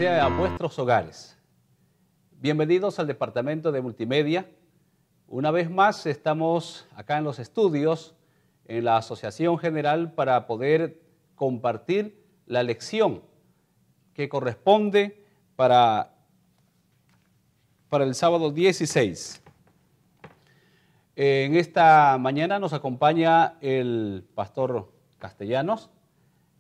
sea a vuestros hogares. Bienvenidos al Departamento de Multimedia. Una vez más estamos acá en los estudios, en la Asociación General, para poder compartir la lección que corresponde para el sábado 16. En esta mañana nos acompaña el pastor Castellanos.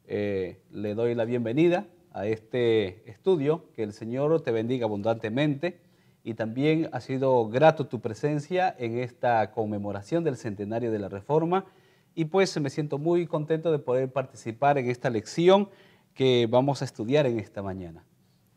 Le doy la bienvenida a este estudio. Que el Señor te bendiga abundantemente, y también ha sido grato tu presencia en esta conmemoración del centenario de la Reforma, y pues me siento muy contento de poder participar en esta lección que vamos a estudiar en esta mañana.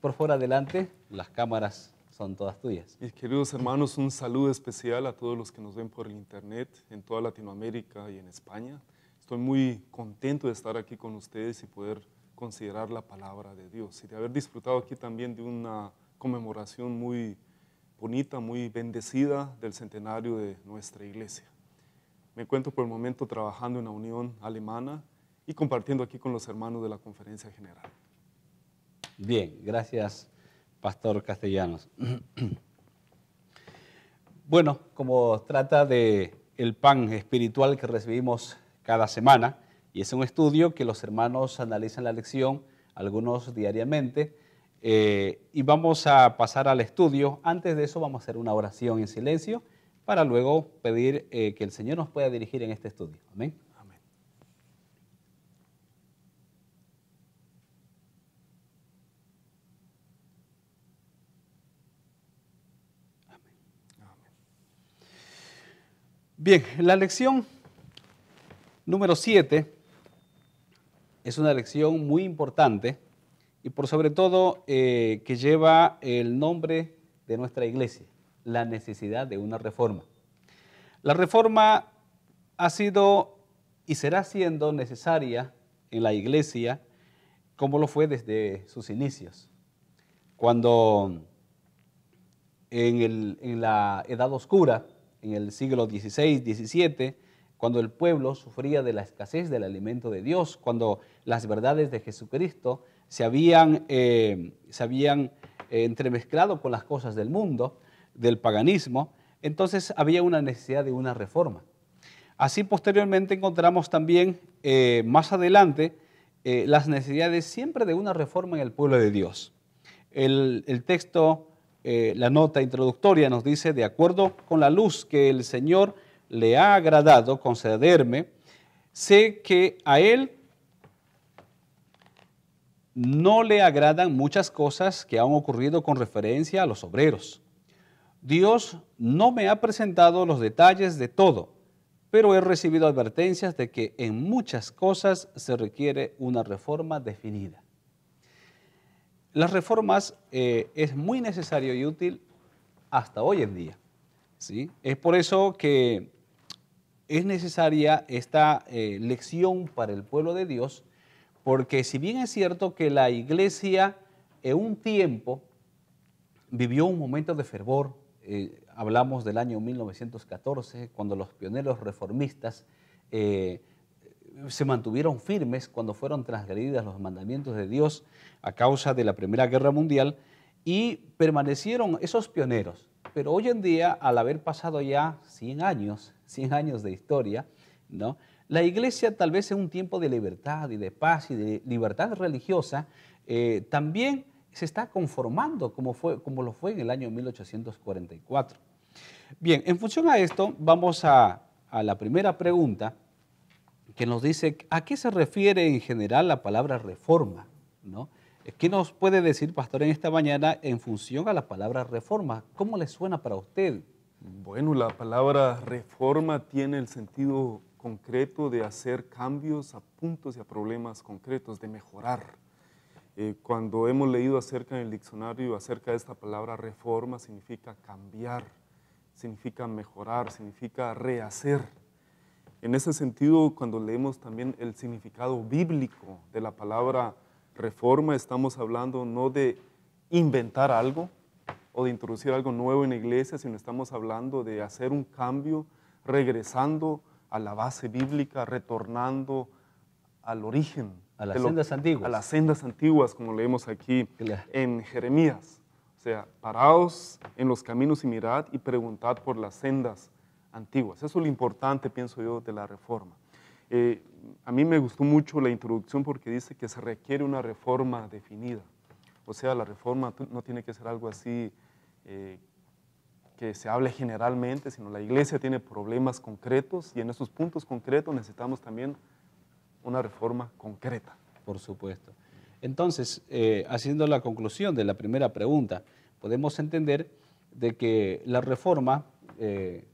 Por favor, adelante, las cámaras son todas tuyas. Mis queridos hermanos, un saludo especial a todos los que nos ven por el internet en toda Latinoamérica y en España. Estoy muy contento de estar aquí con ustedes y poder considerar la palabra de Dios y de haber disfrutado aquí también de una conmemoración muy bonita, muy bendecida del centenario de nuestra iglesia. Me encuentro por el momento trabajando en la Unión Alemana y compartiendo aquí con los hermanos de la Conferencia General. Bien, gracias, Pastor Castellanos. Bueno, como trata de el pan espiritual que recibimos cada semana, y es un estudio que los hermanos analizan la lección, algunos diariamente, y vamos a pasar al estudio. Antes de eso vamos a hacer una oración en silencio para luego pedir que el Señor nos pueda dirigir en este estudio. Amén. Amén. Amén. Bien, la lección número 7 es una lección muy importante, y por sobre todo que lleva el nombre de nuestra iglesia: la necesidad de una reforma. La reforma ha sido y será siendo necesaria en la iglesia, como lo fue desde sus inicios. Cuando en la Edad Oscura, en el siglo XVI, XVII, cuando el pueblo sufría de la escasez del alimento de Dios, cuando las verdades de Jesucristo se habían entremezclado con las cosas del mundo, del paganismo, entonces había una necesidad de una reforma. Así posteriormente encontramos también más adelante las necesidades siempre de una reforma en el pueblo de Dios. El texto, la nota introductoria nos dice: de acuerdo con la luz que el Señor le ha agradado concederme, sé que a Él no le agradan muchas cosas que han ocurrido con referencia a los obreros. Dios no me ha presentado los detalles de todo, pero he recibido advertencias de que en muchas cosas se requiere una reforma definida. Las reformas es muy necesario y útil hasta hoy en día, ¿sí? Es por eso que es necesaria esta lección para el pueblo de Dios, porque si bien es cierto que la iglesia en un tiempo vivió un momento de fervor, hablamos del año 1914, cuando los pioneros reformistas se mantuvieron firmes cuando fueron transgredidos los mandamientos de Dios a causa de la Primera Guerra Mundial, y permanecieron esos pioneros. Pero hoy en día, al haber pasado ya 100 años de historia, ¿no?, la iglesia, tal vez en un tiempo de libertad y de paz y de libertad religiosa, también se está conformando como lo fue en el año 1844. Bien, en función a esto, vamos a la primera pregunta, que nos dice: ¿a qué se refiere en general la palabra reforma? ¿No? ¿Qué nos puede decir, pastor, en esta mañana en función a la palabra reforma? ¿Cómo le suena para usted? Bueno, la palabra reforma tiene el sentido concreto de hacer cambios a puntos y a problemas concretos, de mejorar. Cuando hemos leído acerca en el diccionario acerca de esta palabra reforma, significa cambiar, significa mejorar, significa rehacer. En ese sentido, cuando leemos también el significado bíblico de la palabra reforma, estamos hablando no de inventar algo o de introducir algo nuevo en la iglesia, sino estamos hablando de hacer un cambio, regresando a la base bíblica, retornando al origen A las sendas antiguas. A las sendas antiguas, como leemos aquí Claro. en Jeremías. O sea, paraos en los caminos y mirad y preguntad por las sendas antiguas. Eso es lo importante, pienso yo, de la reforma. A mí me gustó mucho la introducción porque dice que se requiere una reforma definida. O sea, la reforma no tiene que ser algo así que se hable generalmente, sino la iglesia tiene problemas concretos y en esos puntos concretos necesitamos también una reforma concreta. Por supuesto. Entonces, haciendo la conclusión de la primera pregunta, podemos entender de que la reforma,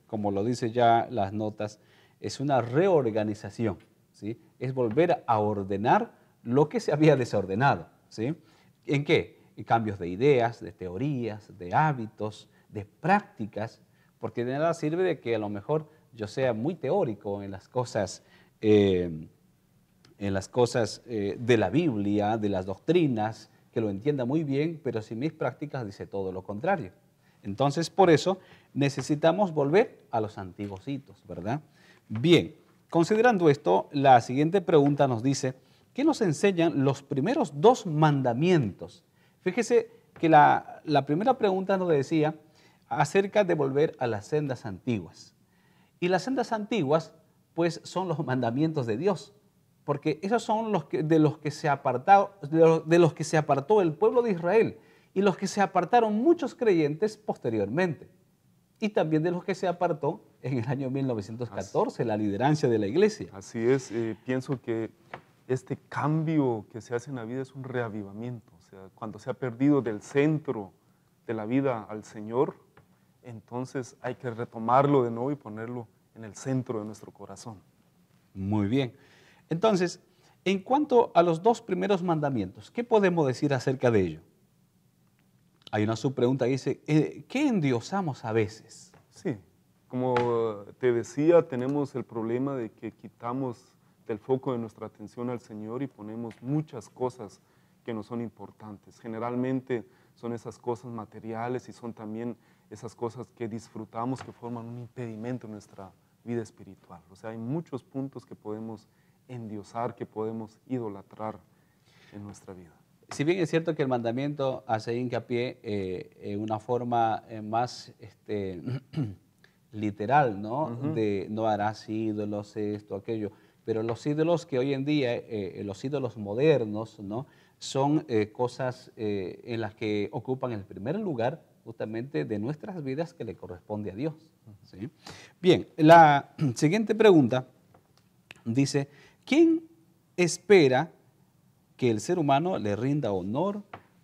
como lo dice ya las notas, es una reorganización, ¿sí? Es volver a ordenar lo que se había desordenado, ¿sí? ¿En qué? En cambios de ideas, de teorías, de hábitos, de prácticas, porque de nada sirve de que a lo mejor yo sea muy teórico en las cosas de la Biblia, de las doctrinas, que lo entienda muy bien, pero si mis prácticas dice todo lo contrario. Entonces, por eso necesitamos volver a los antiguos hitos, ¿verdad? Bien, considerando esto, la siguiente pregunta nos dice, ¿qué nos enseñan los primeros dos mandamientos? Fíjese que la primera pregunta nos decía acerca de volver a las sendas antiguas. Y las sendas antiguas, pues, son los mandamientos de Dios, porque esos son de los que se apartó el pueblo de Israel y los que se apartaron muchos creyentes posteriormente. Y también de los que se apartó en el año 1914, la liderancia de la iglesia. Así es, pienso que este cambio que se hace en la vida es un reavivamiento. O sea, cuando se ha perdido del centro de la vida al Señor, entonces hay que retomarlo de nuevo y ponerlo en el centro de nuestro corazón. Muy bien. Entonces, en cuanto a los dos primeros mandamientos, ¿qué podemos decir acerca de ello? Hay una subpregunta que dice, ¿qué endiosamos a veces? Sí, como te decía, tenemos el problema de que quitamos del foco de nuestra atención al Señor y ponemos muchas cosas que no son importantes. Generalmente son esas cosas materiales y son también esas cosas que disfrutamos que forman un impedimento en nuestra vida espiritual. O sea, hay muchos puntos que podemos endiosar, que podemos idolatrar en nuestra vida. Si bien es cierto que el mandamiento hace hincapié en una forma más literal, ¿no? De no harás ídolos, esto, aquello, pero los ídolos que hoy en día, los ídolos modernos, ¿no? Son cosas en las que ocupan el primer lugar justamente de nuestras vidas que le corresponde a Dios, ¿sí? Bien, la siguiente pregunta dice, ¿quién espera que el ser humano le rinda honor,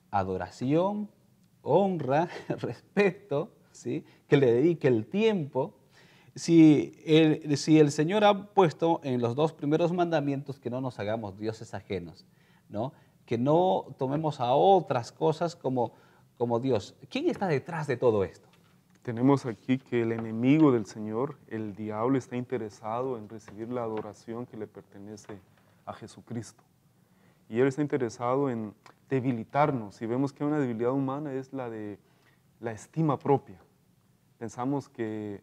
adoración, honra, respeto, ¿sí? Que le dedique el tiempo? Si el Señor ha puesto en los dos primeros mandamientos que no nos hagamos dioses ajenos, ¿no? Que no tomemos a otras cosas como Dios. ¿Quién está detrás de todo esto? Tenemos aquí que el enemigo del Señor, el diablo, está interesado en recibir la adoración que le pertenece a Jesucristo. Y él está interesado en debilitarnos. Y vemos que una debilidad humana es la de la estima propia. Pensamos que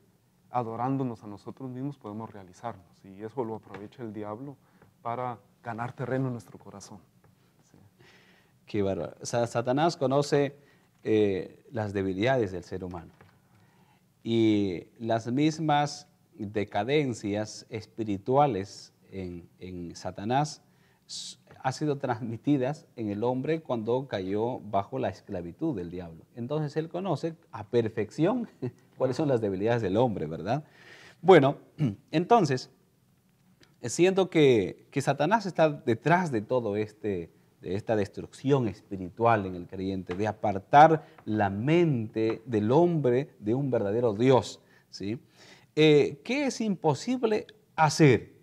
adorándonos a nosotros mismos podemos realizarnos. Y eso lo aprovecha el diablo para ganar terreno en nuestro corazón. Sí. Qué bárbaro. Satanás conoce las debilidades del ser humano. Y las mismas decadencias espirituales en Satanás han sido transmitidas en el hombre cuando cayó bajo la esclavitud del diablo. Entonces él conoce a perfección cuáles son las debilidades del hombre, ¿verdad? Bueno, entonces, siendo que Satanás está detrás de todo de esta destrucción espiritual en el creyente, de apartar la mente del hombre de un verdadero Dios, ¿sí? ¿Qué es imposible hacer?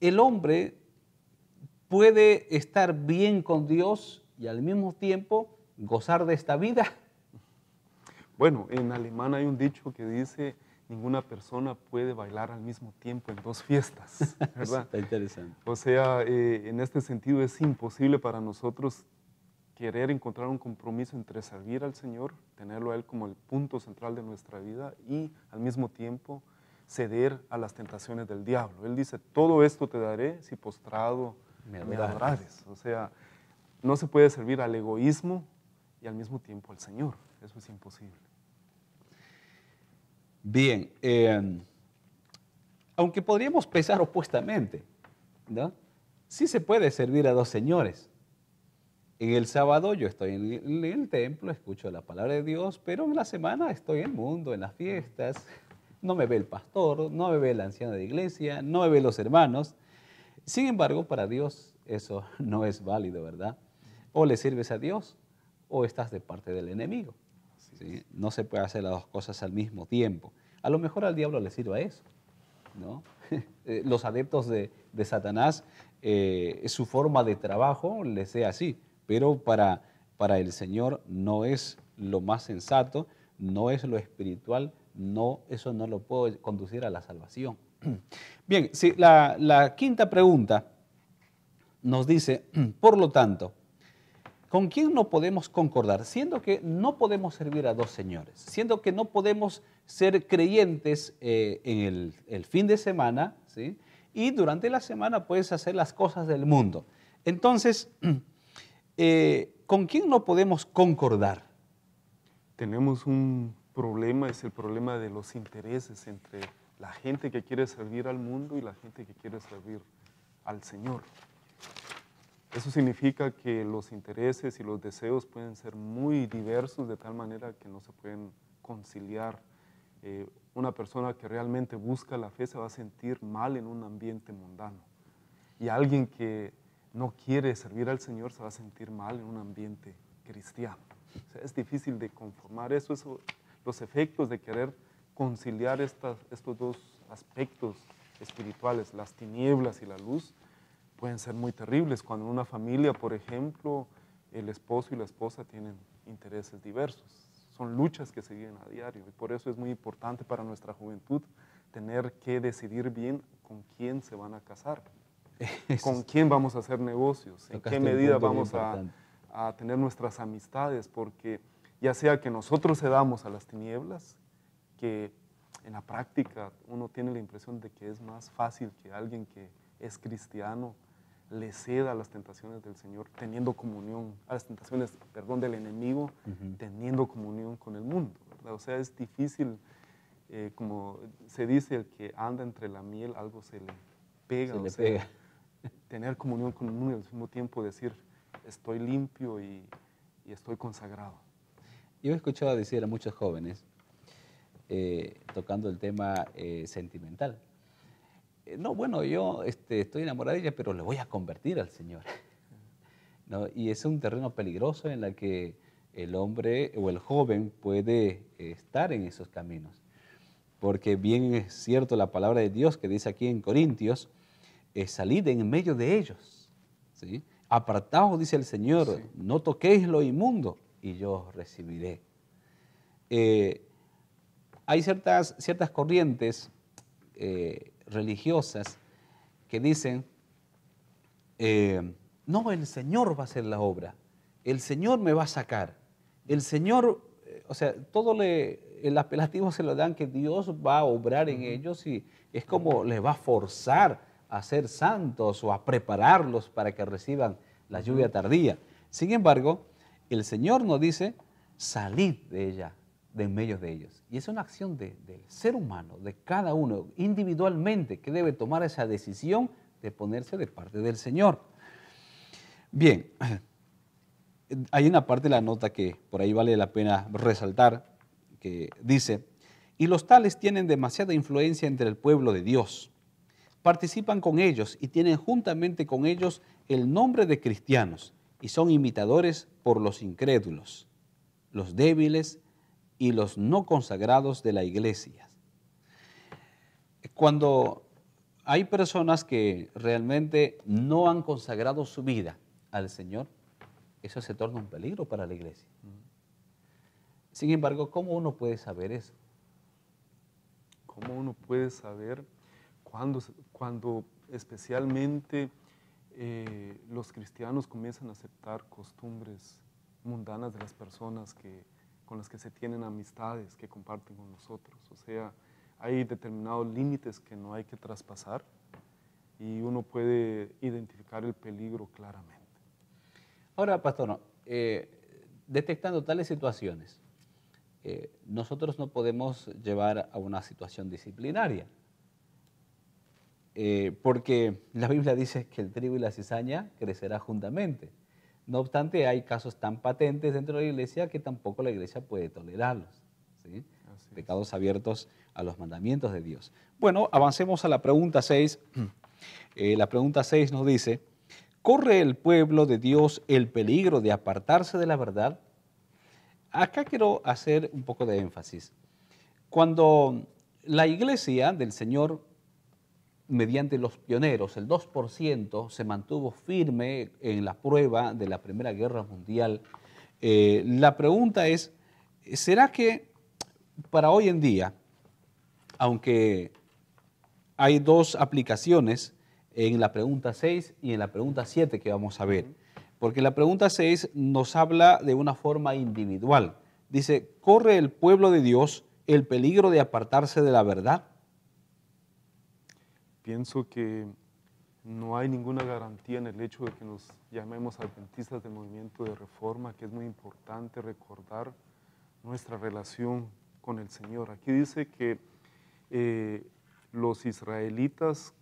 El hombre puede estar bien con Dios y al mismo tiempo gozar de esta vida. Bueno, en alemán hay un dicho que dice, ninguna persona puede bailar al mismo tiempo en dos fiestas, ¿verdad? Está interesante. O sea, en este sentido es imposible para nosotros querer encontrar un compromiso entre servir al Señor, tenerlo a Él como el punto central de nuestra vida y al mismo tiempo ceder a las tentaciones del diablo. Él dice, todo esto te daré si postrado me adorares. O sea, no se puede servir al egoísmo y al mismo tiempo al Señor. Eso es imposible. Bien, aunque podríamos pensar opuestamente, ¿no? Sí se puede servir a dos señores. En el sábado yo estoy en el templo, escucho la palabra de Dios, pero en la semana estoy en el mundo, en las fiestas. No me ve el pastor, no me ve el anciano de iglesia, no me ve los hermanos. Sin embargo, para Dios eso no es válido, ¿verdad? O le sirves a Dios o estás de parte del enemigo. ¿Sí? No se puede hacer las dos cosas al mismo tiempo. A lo mejor al diablo le sirve a eso, ¿no? Los adeptos de Satanás, su forma de trabajo les sea así, pero para el Señor no es lo más sensato, no es lo espiritual, no, eso no lo puede conducir a la salvación. Bien, sí, la quinta pregunta nos dice, por lo tanto, ¿con quién no podemos concordar? Siendo que no podemos servir a dos señores, siendo que no podemos ser creyentes en el fin de semana, ¿sí? Y durante la semana puedes hacer las cosas del mundo. Entonces, ¿con quién no podemos concordar? Tenemos un problema, es el problema de los intereses entre la gente que quiere servir al mundo y la gente que quiere servir al Señor. Eso significa que los intereses y los deseos pueden ser muy diversos de tal manera que no se pueden conciliar. Una persona que realmente busca la fe se va a sentir mal en un ambiente mundano. Y alguien que no quiere servir al Señor se va a sentir mal en un ambiente cristiano. O sea, es difícil de conformar eso, los efectos de querer conciliar estos dos aspectos espirituales, las tinieblas y la luz, pueden ser muy terribles. Cuando en una familia, por ejemplo, el esposo y la esposa tienen intereses diversos. Son luchas que se viven a diario y por eso es muy importante para nuestra juventud tener que decidir bien con quién se van a casar, con quién vamos a hacer negocios, en qué medida vamos a tener nuestras amistades, porque ya sea que nosotros cedamos a las tinieblas, que en la práctica uno tiene la impresión de que es más fácil que alguien que es cristiano le ceda a las tentaciones del Señor, teniendo comunión, a las tentaciones, perdón, del enemigo, teniendo comunión con el mundo, ¿verdad? O sea, es difícil, como se dice, el que anda entre la miel, algo se le pega. Se le pega. Tener comunión con el mundo y al mismo tiempo decir, estoy limpio y estoy consagrado. Yo he escuchado decir a muchos jóvenes, tocando el tema sentimental, no, bueno, yo estoy enamorado de ella, pero le voy a convertir al Señor. ¿No? Y es un terreno peligroso en el que el hombre o el joven puede estar en esos caminos. Porque bien es cierto la palabra de Dios que dice aquí en Corintios, salid en medio de ellos, ¿sí? Apartaos, dice el Señor, sí. No toquéis lo inmundo y yo os recibiré. Hay ciertas corrientes religiosas que dicen, no, el Señor va a hacer la obra, el Señor me va a sacar, el Señor, o sea, el apelativo se lo dan que Dios va a obrar en ellos y es como les va a forzar a ser santos o a prepararlos para que reciban la lluvia tardía. Sin embargo, el Señor nos dice, salid de ella, de en medio de ellos. Y es una acción del ser humano, de cada uno, individualmente, que debe tomar esa decisión de ponerse de parte del Señor. Bien, hay una parte de la nota que por ahí vale la pena resaltar, que dice, y los tales tienen demasiada influencia entre el pueblo de Dios. Participan con ellos y tienen juntamente con ellos el nombre de cristianos y son imitadores por los incrédulos, los débiles y los no consagrados de la iglesia. Cuando hay personas que realmente no han consagrado su vida al Señor, eso se torna un peligro para la iglesia. Sin embargo, ¿cómo uno puede saber eso? ¿Cómo uno puede saber cuando especialmente los cristianos comienzan a aceptar costumbres mundanas de las personas con las que se tienen amistades, que comparten con nosotros? O sea, hay determinados límites que no hay que traspasar y uno puede identificar el peligro claramente. Ahora, pastor, no, detectando tales situaciones, nosotros no podemos llevar a una situación disciplinaria, porque la Biblia dice que el trigo y la cizaña crecerá juntamente. No obstante, hay casos tan patentes dentro de la iglesia que tampoco la iglesia puede tolerarlos, ¿sí? Pecados abiertos a los mandamientos de Dios. Bueno, avancemos a la pregunta 6. La pregunta 6 nos dice, ¿corre el pueblo de Dios el peligro de apartarse de la verdad? Acá quiero hacer un poco de énfasis. Cuando la iglesia del Señor, mediante los pioneros, el 2%, se mantuvo firme en la prueba de la Primera Guerra Mundial, la pregunta es, ¿será que para hoy en día, aunque hay dos aplicaciones en la pregunta 6 y en la pregunta 7 que vamos a ver, porque la pregunta 6 nos habla de una forma individual. Dice, ¿corre el pueblo de Dios el peligro de apartarse de la verdad? Pienso que no hay ninguna garantía en el hecho de que nos llamemos adventistas del movimiento de reforma, que es muy importante recordar nuestra relación con el Señor. Aquí dice que los israelitas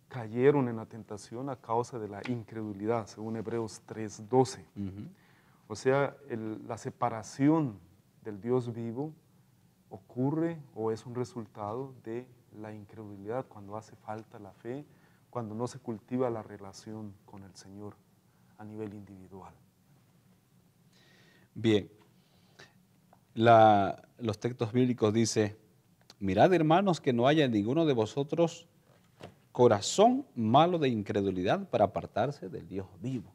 cayeron en la tentación a causa de la incredulidad, según Hebreos 3:12. O sea, la separación del Dios vivo ocurre o es un resultado de la incredulidad, cuando hace falta la fe, cuando no se cultiva la relación con el Señor a nivel individual. Bien, los textos bíblicos dicen, mirad hermanos que no haya en ninguno de vosotros corazón malo de incredulidad para apartarse del Dios vivo.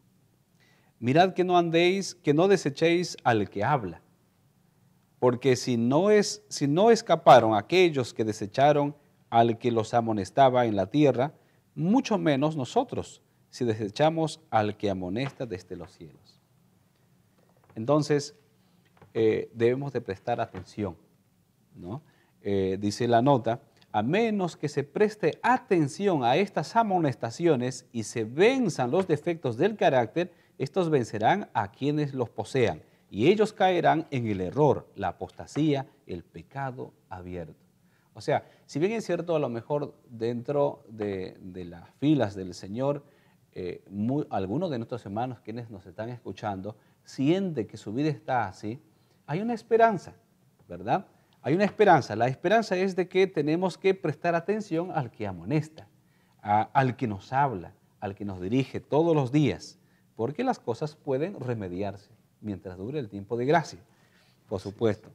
Mirad que no andéis, que no desechéis al que habla, porque si no escaparon aquellos que desecharon al que los amonestaba en la tierra, mucho menos nosotros, si desechamos al que amonesta desde los cielos. Entonces, debemos de prestar atención, ¿no? Dice la nota, a menos que se preste atención a estas amonestaciones y se venzan los defectos del carácter, estos vencerán a quienes los posean, y ellos caerán en el error, la apostasía, el pecado abierto. O sea, si bien es cierto, a lo mejor dentro de las filas del Señor, algunos de nuestros hermanos quienes nos están escuchando sienten que su vida está así, hay una esperanza, ¿verdad? Hay una esperanza. La esperanza es de que tenemos que prestar atención al que amonesta, al que nos habla, al que nos dirige todos los días, porque las cosas pueden remediarse mientras dure el tiempo de gracia, por supuesto.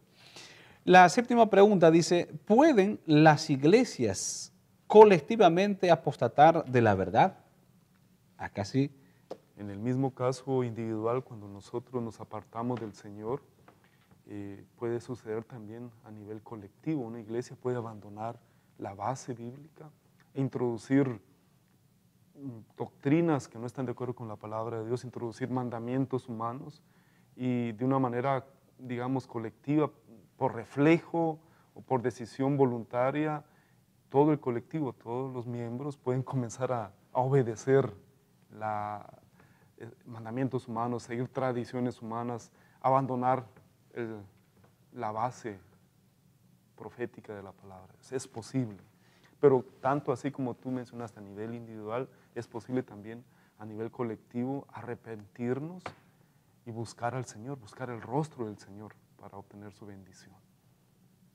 La séptima pregunta dice, ¿pueden las iglesias colectivamente apostatar de la verdad? Acá sí. En el mismo caso individual, cuando nosotros nos apartamos del Señor, puede suceder también a nivel colectivo. Una iglesia puede abandonar la base bíblica e introducir doctrinas que no están de acuerdo con la palabra de Dios, introducir mandamientos humanos y de una manera, digamos, colectiva, por reflejo o por decisión voluntaria, todo el colectivo, todos los miembros pueden comenzar a obedecer mandamientos humanos, seguir tradiciones humanas, abandonar la base profética de la palabra. Es posible, pero tanto así como tú mencionaste a nivel individual, es posible también a nivel colectivo arrepentirnos y buscar al Señor, buscar el rostro del Señor para obtener su bendición.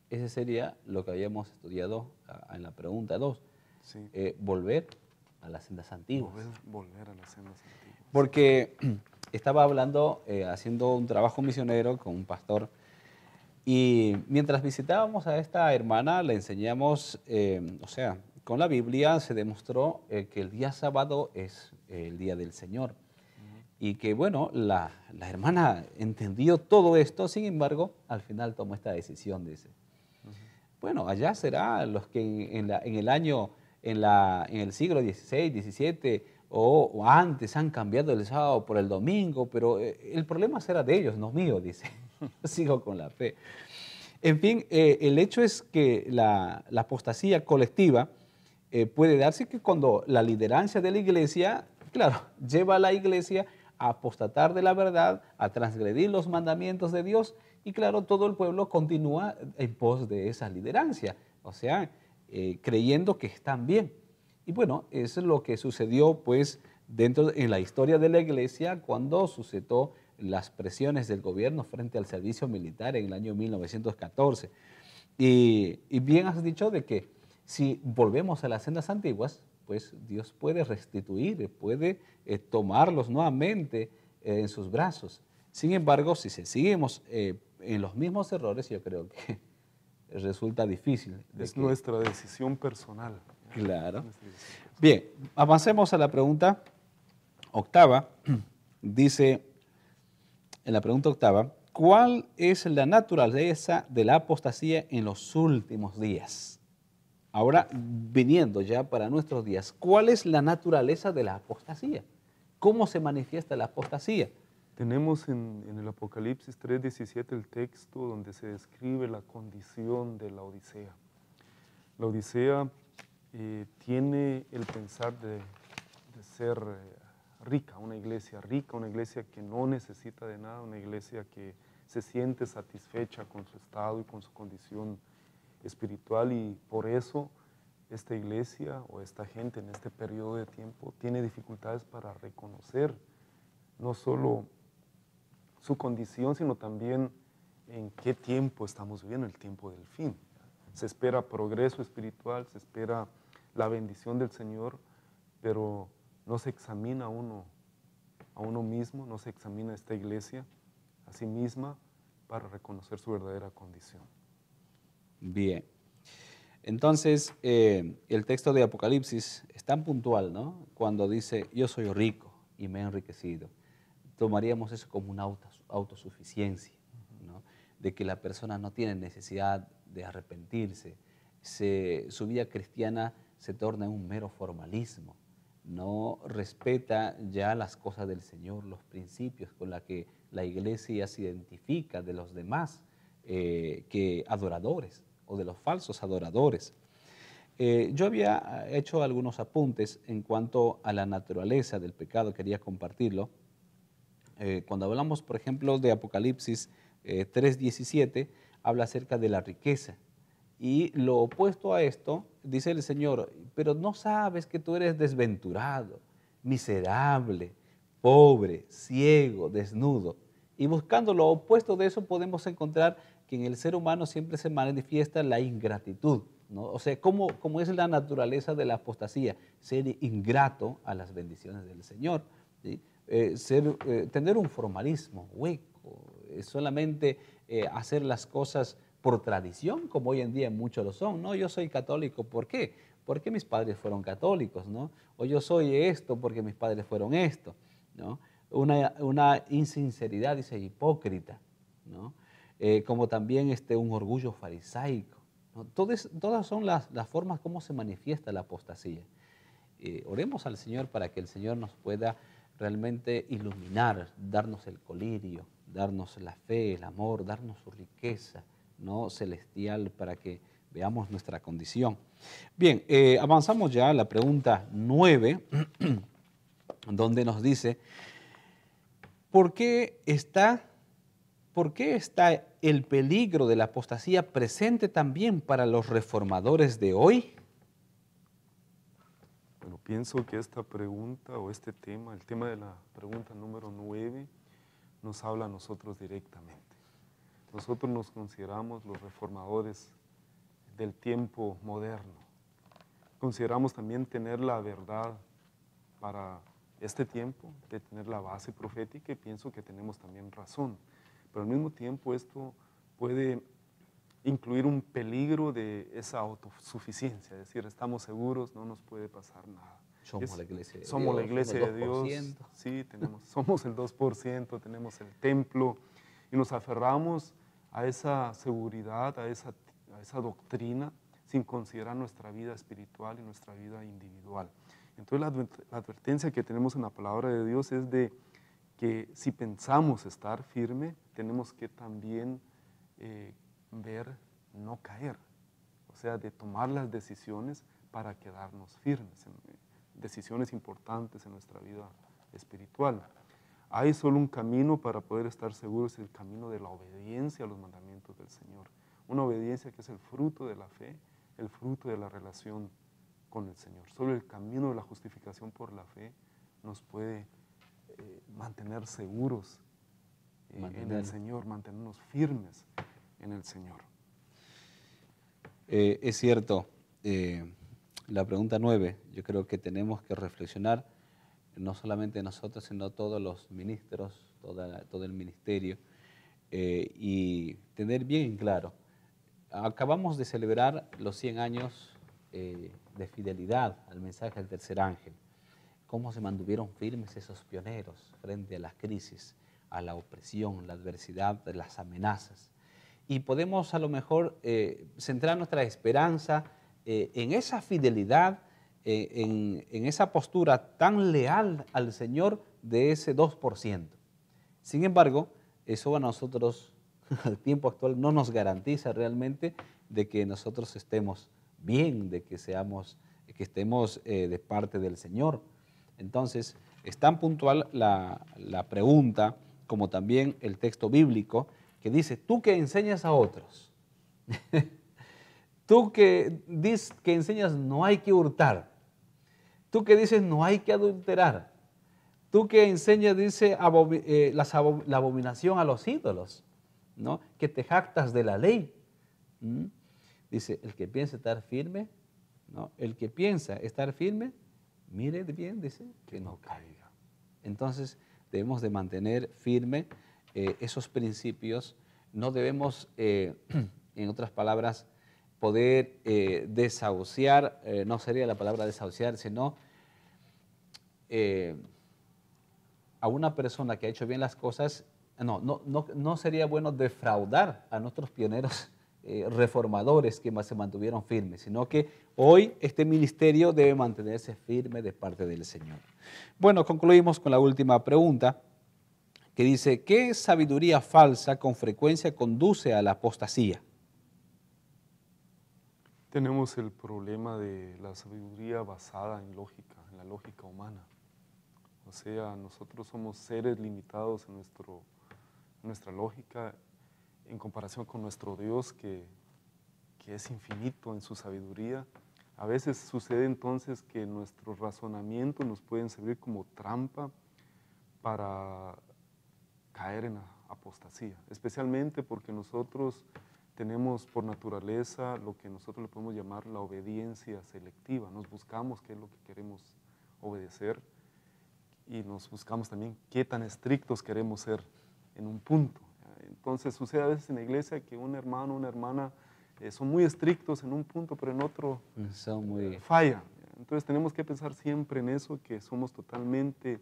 Ese sería lo que habíamos estudiado en la pregunta 2, Sí. Volver a las sendas antiguas. Volver a las sendas antiguas. Porque estaba hablando, haciendo un trabajo misionero con un pastor, y mientras visitábamos a esta hermana, le enseñamos, con la Biblia se demostró que el día sábado es el día del Señor. Y que, bueno, la hermana entendió todo esto, sin embargo, al final tomó esta decisión, dice. Bueno, allá será los que en el siglo XVI, XVII o antes han cambiado el sábado por el domingo, pero el problema será de ellos, no mío, dice. Yo sigo con la fe. En fin, el hecho es que la apostasía colectiva puede darse que cuando la liderancia de la iglesia, claro, lleva a la iglesia a apostatar de la verdad, a transgredir los mandamientos de Dios, y claro, todo el pueblo continúa en pos de esa liderancia, o sea, creyendo que están bien. Y bueno, eso es lo que sucedió pues en la historia de la iglesia cuando sucedió las presiones del gobierno frente al servicio militar en el año 1914. Y bien has dicho de que si volvemos a las sendas antiguas, pues Dios puede restituir, puede tomarlos nuevamente en sus brazos. Sin embargo, si seguimos en los mismos errores, yo creo que resulta difícil. Es nuestra decisión personal. Claro. Bien, avancemos a la pregunta octava. Dice, en la pregunta octava, ¿cuál es la naturaleza de la apostasía en los últimos días? Ahora, viniendo ya para nuestros días, ¿cuál es la naturaleza de la apostasía? ¿Cómo se manifiesta la apostasía? Tenemos en el Apocalipsis 3:17 el texto donde se describe la condición de la Odisea. La Odisea tiene el pensar de ser rica, una iglesia que no necesita de nada, una iglesia que se siente satisfecha con su estado y con su condición espiritual, y por eso esta iglesia o esta gente en este periodo de tiempo tiene dificultades para reconocer no solo su condición, sino también en qué tiempo estamos viviendo, el tiempo del fin. Se espera progreso espiritual, se espera la bendición del Señor, pero no se examina a uno mismo, no se examina esta iglesia a sí misma para reconocer su verdadera condición. Bien. Entonces, el texto de Apocalipsis es tan puntual, ¿no? Cuando dice, yo soy rico y me he enriquecido. Tomaríamos eso como una autosuficiencia, ¿no? De que la persona no tiene necesidad de arrepentirse. Su vida cristiana se torna en un mero formalismo. No respeta ya las cosas del Señor, los principios con los que la iglesia se identifica de los demás que adoradores o de los falsos adoradores. Yo había hecho algunos apuntes en cuanto a la naturaleza del pecado, quería compartirlo. Cuando hablamos, por ejemplo, de Apocalipsis 3:17, habla acerca de la riqueza. Y lo opuesto a esto, dice el Señor, pero no sabes que tú eres desventurado, miserable, pobre, ciego, desnudo. Y buscando lo opuesto de eso podemos encontrar que en el ser humano siempre se manifiesta la ingratitud, ¿no? O sea, ¿cómo es la naturaleza de la apostasía? Ser ingrato a las bendiciones del Señor, ¿sí? Tener un formalismo hueco, solamente hacer las cosas por tradición, como hoy en día muchos lo son. No, yo soy católico, ¿por qué? Porque mis padres fueron católicos, ¿no? O yo soy esto porque mis padres fueron esto, ¿no? Una insinceridad, dice, hipócrita, ¿no? Como también un orgullo farisaico, ¿no? Todas son las formas como se manifiesta la apostasía. Oremos al Señor para que el Señor nos pueda realmente iluminar, darnos el colirio, darnos la fe, el amor, darnos su riqueza, ¿no? Celestial, para que veamos nuestra condición. Bien, avanzamos ya a la pregunta 9, donde nos dice, ¿por qué está el peligro de la apostasía presente también para los reformadores de hoy? Bueno, pienso que esta pregunta o este tema, el tema de la pregunta número 9, nos habla a nosotros directamente. Nosotros nos consideramos los reformadores del tiempo moderno. Consideramos también tener la verdad para este tiempo, de tener la base profética, y pienso que tenemos también razón. Pero al mismo tiempo esto puede incluir un peligro de esa autosuficiencia, es decir, estamos seguros, no nos puede pasar nada. Somos la iglesia de Dios. Somos la iglesia de Dios, 2%. sí, somos el 2%, tenemos el templo, y nos aferramos a esa seguridad, a esa doctrina, sin considerar nuestra vida espiritual y nuestra vida individual. Entonces la advertencia que tenemos en la palabra de Dios es de que si pensamos estar firme, tenemos que también ver no caer, o sea, de tomar las decisiones para quedarnos firmes en decisiones importantes en nuestra vida espiritual. Hay solo un camino para poder estar seguros, el camino de la obediencia a los mandamientos del Señor. Una obediencia que es el fruto de la fe, el fruto de la relación con el Señor. Solo el camino de la justificación por la fe nos puede mantener seguros en el Señor, mantenernos firmes en el Señor. Es cierto, la pregunta 9, yo creo que tenemos que reflexionar, no solamente nosotros, sino todos los ministros, todo el ministerio, y tener bien claro. Acabamos de celebrar los 100 años de fidelidad al mensaje del tercer ángel. Cómo se mantuvieron firmes esos pioneros frente a las crisis, a la opresión, la adversidad, las amenazas. Y podemos a lo mejor centrar nuestra esperanza en esa fidelidad, en esa postura tan leal al Señor de ese 2%. Sin embargo, eso a nosotros, al tiempo actual, no nos garantiza realmente de que nosotros estemos bien, de que estemos de parte del Señor. Entonces, es tan puntual la pregunta como también el texto bíblico que dice, tú que enseñas a otros, tú que dices que enseñas no hay que hurtar, tú que dices no hay que adulterar, tú que enseñas, dice, la abominación a los ídolos, ¿no? Que te jactas de la ley. Dice, el que piensa estar firme, ¿no? El que piensa estar firme, mire bien, dice, que no caiga. Entonces, debemos de mantener firme esos principios. No debemos, en otras palabras, poder desahuciar, no sería la palabra desahuciar, sino a una persona que ha hecho bien las cosas, no sería bueno defraudar a nuestros pioneros reformadores que se mantuvieron firmes, sino que hoy este ministerio debe mantenerse firme de parte del Señor. Bueno, concluimos con la última pregunta, que dice, ¿qué sabiduría falsa con frecuencia conduce a la apostasía? Tenemos el problema de la sabiduría basada en lógica, en la lógica humana. O sea, nosotros somos seres limitados en nuestra lógica en comparación con nuestro Dios que es infinito en su sabiduría. A veces sucede entonces que nuestros razonamientos nos pueden servir como trampa para caer en la apostasía, especialmente porque nosotros tenemos por naturaleza lo que nosotros le podemos llamar la obediencia selectiva. Nos buscamos qué es lo que queremos obedecer y nos buscamos también qué tan estrictos queremos ser en un punto. Entonces sucede a veces en la iglesia que un hermano, una hermana son muy estrictos en un punto, pero en otro fallan. Entonces tenemos que pensar siempre en eso, que somos totalmente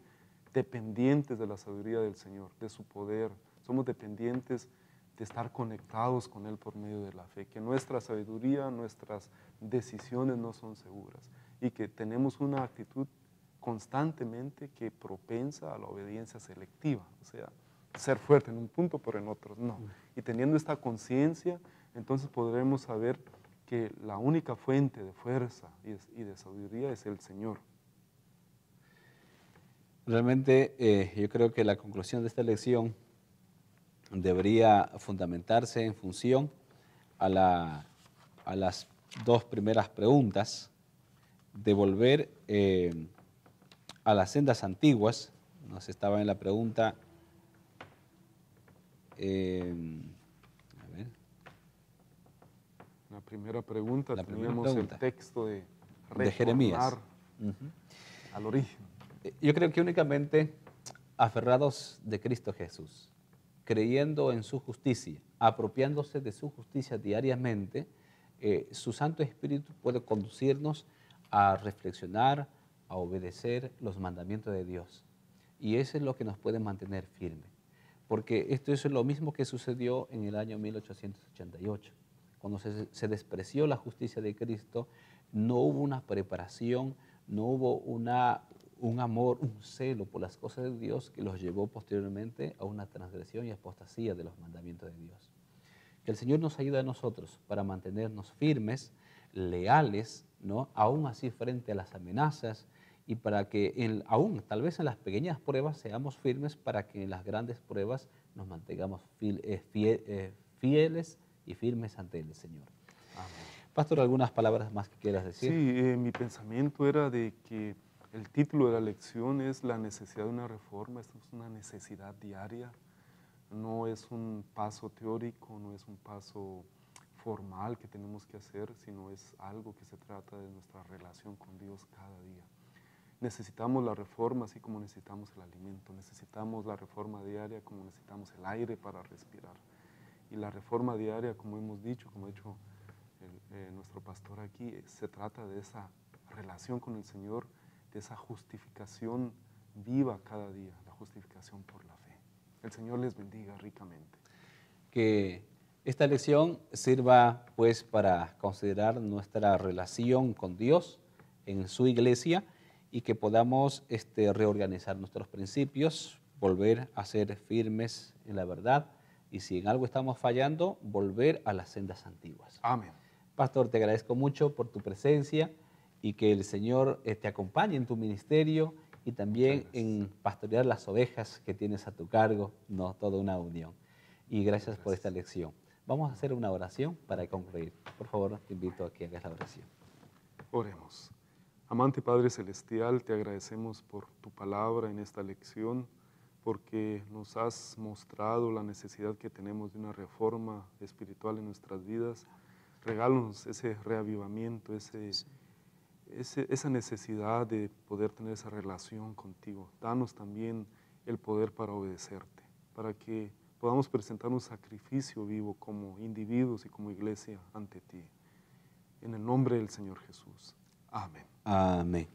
dependientes de la sabiduría del Señor, de su poder. Somos dependientes de estar conectados con Él por medio de la fe, que nuestra sabiduría, nuestras decisiones no son seguras y que tenemos una actitud constantemente que propensa a la obediencia selectiva, o sea, ser fuerte en un punto pero en otros no. Y teniendo esta conciencia, entonces podremos saber que la única fuente de fuerza y de sabiduría es el Señor. Realmente yo creo que la conclusión de esta lección debería fundamentarse en función a las dos primeras preguntas, de volver a las sendas antiguas. Nos estaba en la pregunta, La primera pregunta, la primera teníamos pregunta, el texto de Jeremías. Al origen. Yo creo que únicamente aferrados de Cristo Jesús, creyendo en su justicia, apropiándose de su justicia diariamente, su Santo Espíritu puede conducirnos a reflexionar, a obedecer los mandamientos de Dios. Y eso es lo que nos puede mantener firmes. Porque esto es lo mismo que sucedió en el año 1888. Cuando se despreció la justicia de Cristo, no hubo una preparación, no hubo un amor, un celo por las cosas de Dios que los llevó posteriormente a una transgresión y apostasía de los mandamientos de Dios. Que el Señor nos ayude a nosotros para mantenernos firmes leales, ¿no? Aún así frente a las amenazas, y para que aún tal vez en las pequeñas pruebas seamos firmes, para que en las grandes pruebas nos mantengamos fieles y firmes ante el Señor. Amén. Pastor, ¿algunas palabras más que quieras decir? Sí, mi pensamiento era de que el título de la lección es la necesidad de una reforma. Esto es una necesidad diaria, no es un paso teórico, no es un paso formal que tenemos que hacer, sino es algo que se trata de nuestra relación con Dios cada día. Necesitamos la reforma así como necesitamos el alimento, necesitamos la reforma diaria como necesitamos el aire para respirar. Y la reforma diaria, como hemos dicho, como ha dicho nuestro pastor aquí, se trata de esa relación con el Señor, de esa justificación viva cada día, la justificación por la fe. El Señor les bendiga ricamente. Que esta lección sirva pues para considerar nuestra relación con Dios en su iglesia, y que podamos reorganizar nuestros principios, volver a ser firmes en la verdad, y si en algo estamos fallando, volver a las sendas antiguas. Amén. Pastor, te agradezco mucho por tu presencia, y que el Señor te acompañe en tu ministerio y también en pastorear las ovejas que tienes a tu cargo, no toda una unión. Y gracias por esta lección. Vamos a hacer una oración para concluir. Por favor, te invito a que hagas la oración. Oremos. Amante Padre Celestial, te agradecemos por tu palabra en esta lección, porque nos has mostrado la necesidad que tenemos de una reforma espiritual en nuestras vidas. Regálanos ese reavivamiento, esa necesidad de poder tener esa relación contigo. Danos también el poder para obedecerte, para que podamos presentar un sacrificio vivo como individuos y como iglesia ante ti. En el nombre del Señor Jesús. Amén. Amén.